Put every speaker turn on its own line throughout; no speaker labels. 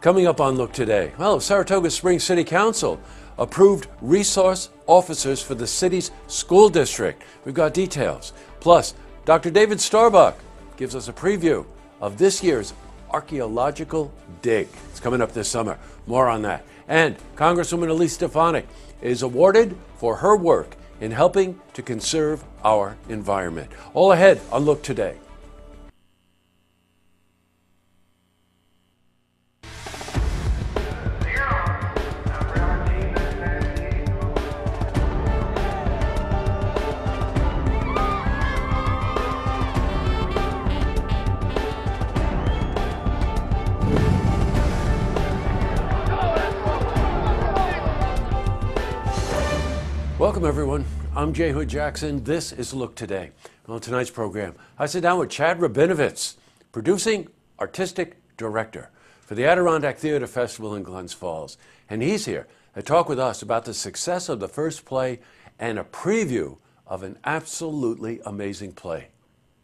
Coming up on Look Today, well, Saratoga Springs City Council approved resource officers for the city's school district. We've got details. Plus, Dr. David Starbuck gives us a preview of this year's archeological dig. It's coming up this summer. More on that. And Congresswoman Elise Stefanik is awarded for her work in helping to conserve our environment. All ahead on Look Today. Welcome, everyone. I'm Jay Hood Jackson. This is Look Today. On tonight's program, I sit down with Chad Rabinowitz, producing artistic director for the Adirondack Theater Festival in Glens Falls. And he's here to talk with us about the success of the first play and a preview of an absolutely amazing play.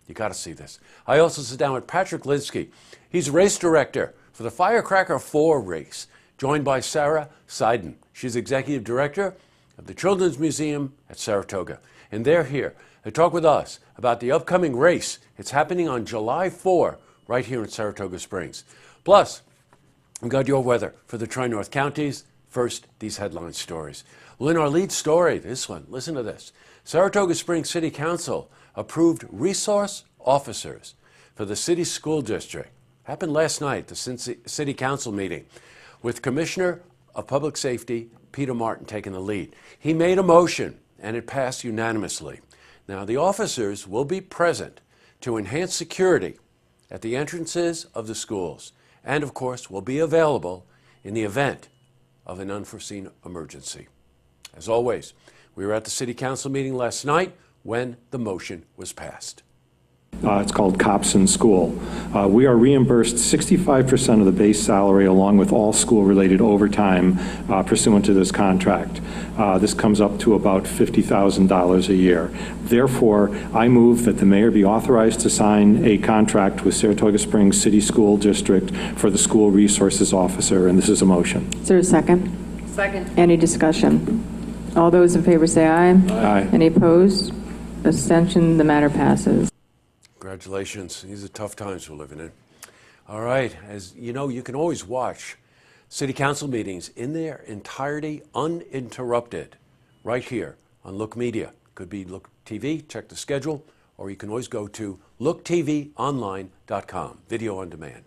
You got to see this. I also sit down with Patrick Linsky. He's race director for the Firecracker 4 race, joined by Sarah Seiden. She's executive director of the Children's Museum at Saratoga. And they're here to talk with us about the upcoming race. It's happening on July 4 right here in Saratoga Springs. Plus, we've got your weather for the Tri-North counties. First, these headline stories. Well, in our lead story, this one, listen to this. Saratoga Springs City Council approved resource officers for the city school district. Happened last night, the City Council meeting, with Commissioner of Public Safety Peter Martin taking the lead. He made a motion and it passed unanimously. Now, the officers will be present to enhance security at the entrances of the schools and, of course, will be available in the event of an unforeseen emergency. As always, we were at the City Council meeting last night when the motion was passed.
It's called Cops in School. We are reimbursed 65% of the base salary along with all school-related overtime pursuant to this contract. This comes up to about $50,000 a year. Therefore, I move that the mayor be authorized to sign a contract with Saratoga Springs City School District for the school resources officer, and this is a motion.
Is there a second?
Second.
Any discussion? All those in favor say aye.
Aye.
Any opposed? Abstention? The matter passes.
Congratulations. These are tough times we're living in. All right. As you know, you can always watch City Council meetings in their entirety, uninterrupted, right here on Look Media. Could be Look TV, check the schedule, or you can always go to looktvonline.com, video on demand.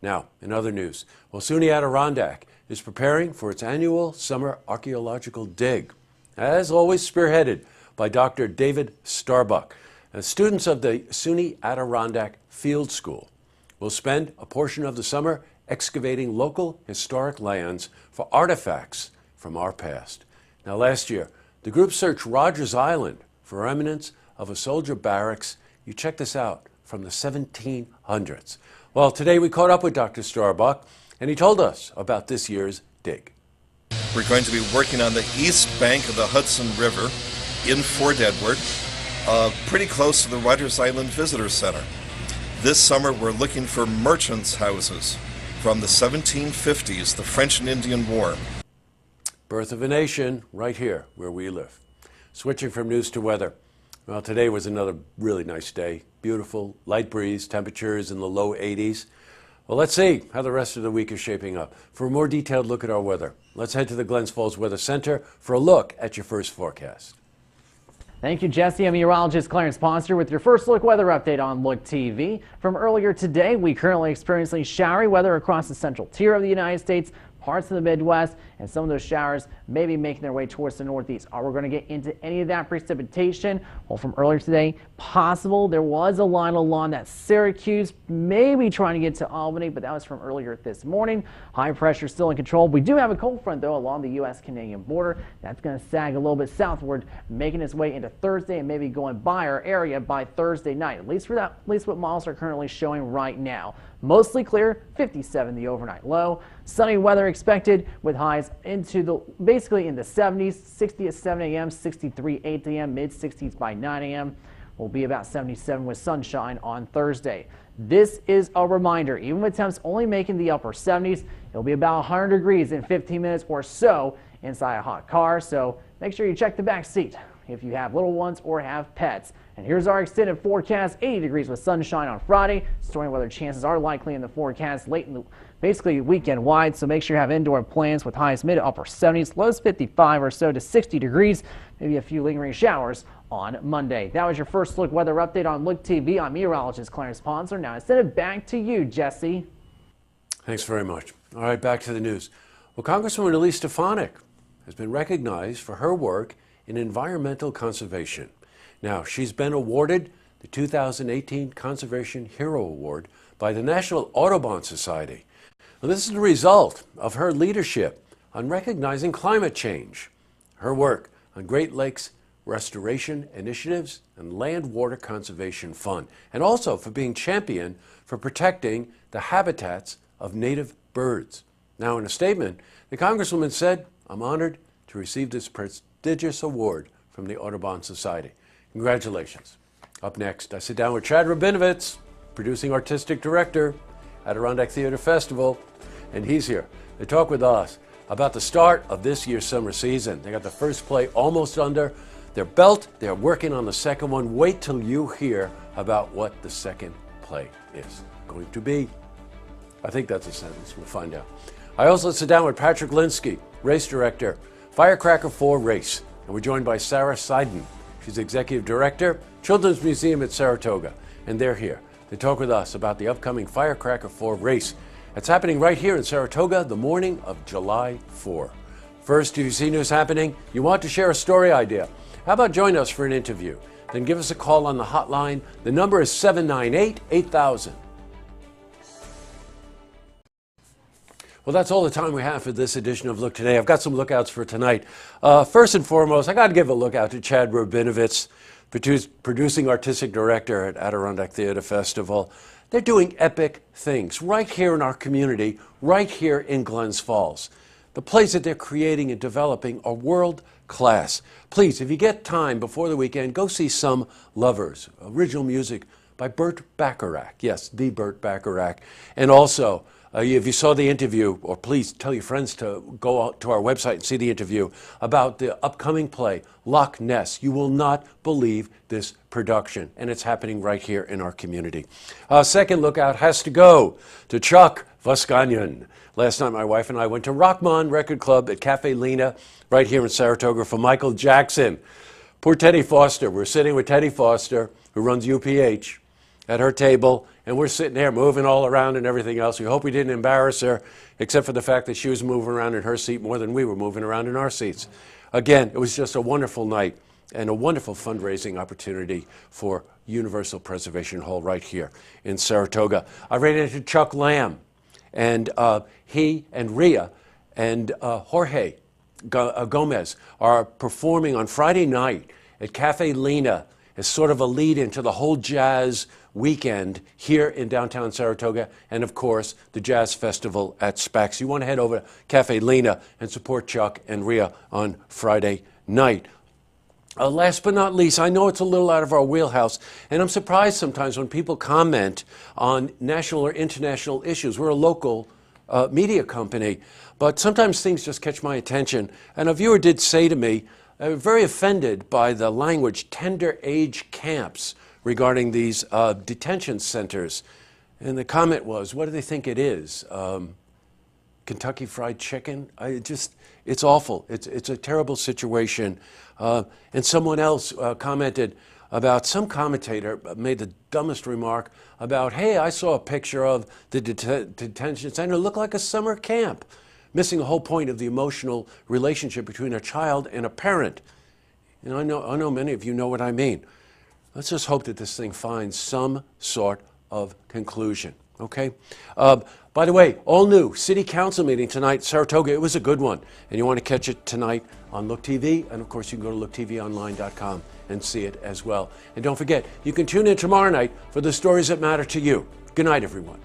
Now, in other news, well, SUNY Adirondack is preparing for its annual summer archaeological dig, as always spearheaded by Dr. David Starbuck. Students of the SUNY Adirondack Field School will spend a portion of the summer excavating local historic lands for artifacts from our past. Now, last year, the group searched Rogers Island for remnants of a soldier barracks. You check this out, from the 1700s. Well, today we caught up with Dr. Starbuck, and he told us about this year's dig.
We're going to be working on the east bank of the Hudson River in Fort Edward, pretty close to the Rogers Island Visitor Center. This summer we're looking for merchants' houses from the 1750s, the French and Indian War.
Birth of a nation, right here where we live. Switching from news to weather. Well, today was another really nice day. Beautiful, light breeze, temperatures in the low 80s. Well, let's see how the rest of the week is shaping up. For a more detailed look at our weather, let's head to the Glens Falls Weather Center for a look at your first forecast.
Thank you, Jesse. I'm meteorologist Clarence Ponster with your first look weather update on Look TV. From earlier today, we currently experiencing showery weather across the central tier of the United States, parts of the Midwest, and some of those showers may be making their way towards the Northeast. Are we going to get into any of that precipitation? Well, from earlier today, possible. There was a line along that Syracuse may be trying to get to Albany, but that was from earlier this morning. High pressure still in control. We do have a cold front, though, along the U.S.-Canadian border. That's going to sag a little bit southward, making its way into Thursday and maybe going by our area by Thursday night. At least what models are currently showing right now. Mostly clear, 57 the overnight low. Sunny weather expected with highs into the basically in the 70s, 60 at 7 a.m., 63 8 a.m., mid 60s by 9 a.m. Will be about 77 with sunshine on Thursday. This is a reminder, even with temps only making the upper 70s, it'll be about 100 degrees in 15 minutes or so inside a hot car, so make sure you check the back seat if you have little ones or have pets. And here's our extended forecast: 80 degrees with sunshine on Friday. Stormy weather chances are likely in the forecast late in the basically weekend wide, so make sure you have indoor plans with highs mid to upper 70s, lows 55 or so to 60 degrees, maybe a few lingering showers on Monday. That was your first look weather update on Look TV. I'm meteorologist Clarence Ponser. Now I send it back to you, Jesse.
Thanks very much. All right, back to the news. Well, Congresswoman Elise Stefanik has been recognized for her work in environmental conservation. Now, she's been awarded the 2018 Conservation Hero Award by the National Audubon Society. Now, this is the result of her leadership on recognizing climate change, her work on Great Lakes restoration initiatives and land water conservation fund, and also for being champion for protecting the habitats of native birds. Now, in a statement, the Congresswoman said, "I'm honored to receive this prestigious award from the Audubon Society." Congratulations. Up next, I sit down with Chad Rabinovitz, producing artistic director, Adirondack Theater Festival, and he's here to talk with us about the start of this year's summer season. They got the first play almost under their belt. They're working on the second one. Wait till you hear about what the second play is going to be. I think that's a sentence. We'll find out. I also sit down with Patrick Linsky, race director, Firecracker 4 Race, and we're joined by Sarah Seiden. She's executive director, Children's Museum at Saratoga, and they're here to talk with us about the upcoming Firecracker 4 Race. It's happening right here in Saratoga the morning of July 4. First, if you see news happening, you want to share a story idea, how about join us for an interview? Then give us a call on the hotline. The number is 798-8000. Well, that's all the time we have for this edition of Look Today. I've got some lookouts for tonight. First and foremost, I got to give a lookout to Chad Rabinovitz, producing artistic director at Adirondack Theater Festival. They're doing epic things right here in our community, right here in Glens Falls. The plays that they're creating and developing are world class. Please, if you get time before the weekend, go see Some Lovers, original music by Burt Bacharach. Yes, the Burt Bacharach. And also, if you saw the interview, or please tell your friends to go out to our website and see the interview about the upcoming play, Loch Ness. You will not believe this production, and it's happening right here in our community. Second lookout has to go to Chuck Voskanyan. Last night, my wife and I went to Rockmont Record Club at Cafe Lena, right here in Saratoga, for Michael Jackson. Poor Teddy Foster. We're sitting with Teddy Foster, who runs UPH, at her table, and we're sitting there moving all around and everything else. We hope we didn't embarrass her, except for the fact that she was moving around in her seat more than we were moving around in our seats. Again, it was just a wonderful night and a wonderful fundraising opportunity for Universal Preservation Hall right here in Saratoga. I ran into Chuck Lamb, and he and Rhea and Jorge Gomez are performing on Friday night at Cafe Lena as sort of a lead into the whole jazz weekend here in downtown Saratoga, and of course the Jazz Festival at SPAX. You want to head over to Cafe Lena and support Chuck and Rhea on Friday night. Last but not least, I know it's a little out of our wheelhouse, and I'm surprised sometimes when people comment on national or international issues. We're a local media company, but sometimes things just catch my attention. And a viewer did say to me, very offended by the language tender age camps regarding these detention centers. And the comment was, what do they think it is? Kentucky Fried Chicken? It's awful. It's a terrible situation. And someone else commented about, some commentator made the dumbest remark about, hey, I saw a picture of the detention center. It looked like a summer camp, missing the whole point of the emotional relationship between a child and a parent. And I know many of you know what I mean. Let's just hope that this thing finds some sort of conclusion, okay? By the way, all new City Council meeting tonight, Saratoga. It was a good one, and you want to catch it tonight on Look TV, and of course you can go to looktvonline.com and see it as well. And don't forget, you can tune in tomorrow night for the stories that matter to you. Good night, everyone.